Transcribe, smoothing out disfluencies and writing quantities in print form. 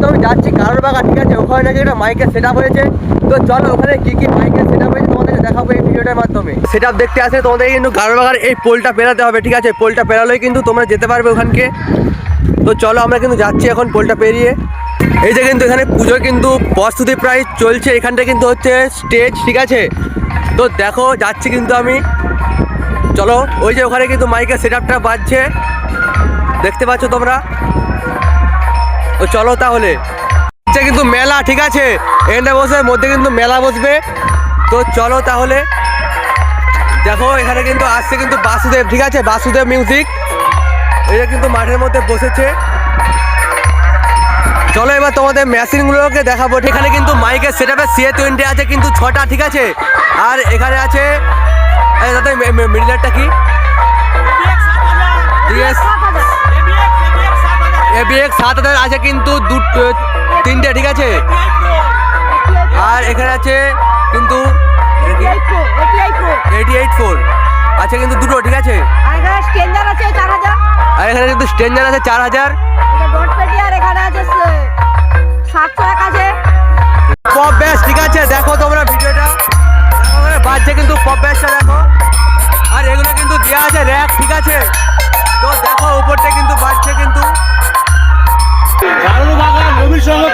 কিন্তু আমি যাচ্ছি কারোর বাগা, ঠিক আছে? ওখানে নাকি একটা মাইকের সেট আপ হয়েছে। তো চলো ওখানে কি কি মাইকের সেট আপ হয়েছে তোমাদেরকে দেখাবো এই ভিডিওটার মাধ্যমে। সেট আপ দেখতে আসে তোমাদের কিন্তু কারোর বাগার এই পোলটা পেরাতে হবে, ঠিক আছে? পোলটা পেরালেই কিন্তু তোমরা যেতে পারবে ওখানকে। তো চলো আমরা কিন্তু যাচ্ছি এখন পোলটা পেরিয়ে। এই যে কিন্তু এখানে পুজোর কিন্তু প্রস্তুতি প্রায় চলছে। এখানটা কিন্তু হচ্ছে স্টেজ, ঠিক আছে? তো দেখো যাচ্ছি কিন্তু আমি। চলো ওই যে ওখানে কিন্তু মাইকের সেট আপটা বাজছে, দেখতে পাচ্ছ তোমরা। তো চলো তাহলে কিন্তু মেলা, ঠিক আছে? এখানটা বসে মধ্যে কিন্তু মেলা বসবে। তো চলো তাহলে দেখো এখানে কিন্তু আসছে কিন্তু বাসুদেব, ঠিক আছে? বাসুদেব মিউজিক এটা কিন্তু মাঠের মধ্যে বসেছে। চলো এবার তোমাদের মেশিনগুলোকে দেখাবো। এখানে কিন্তু মাইকের সেট আপে CA20 আছে কিন্তু 6টা, ঠিক আছে? আর এখানে আছে মিডিলেরটা কি ABX 7000 আছে কিন্তু 3টে, ঠিক আছে? আর এখানে আছে কিন্তু 88.4 আছে কিন্তু 2টো, ঠিক আছে? আর এখানে স্ট্রেঞ্জার আছে 4000। আর এখানে কিন্তু স্ট্রেঞ্জার আছে 4000। এটা ডট পেটি। আর এখানে আছে 700 আছে পপ ব্যাস, ঠিক আছে? দেখো তোমরা ভিডিওটা বাজছে কিন্তু পপ ব্যাসটা দেখো। আর এগুলো কিন্তু দেওয়া আছে র্যাক, ঠিক আছে? তো দেখো উপরটা কিন্তু বাজছে কিন্তু কারোর বাগান নবীর সংঘ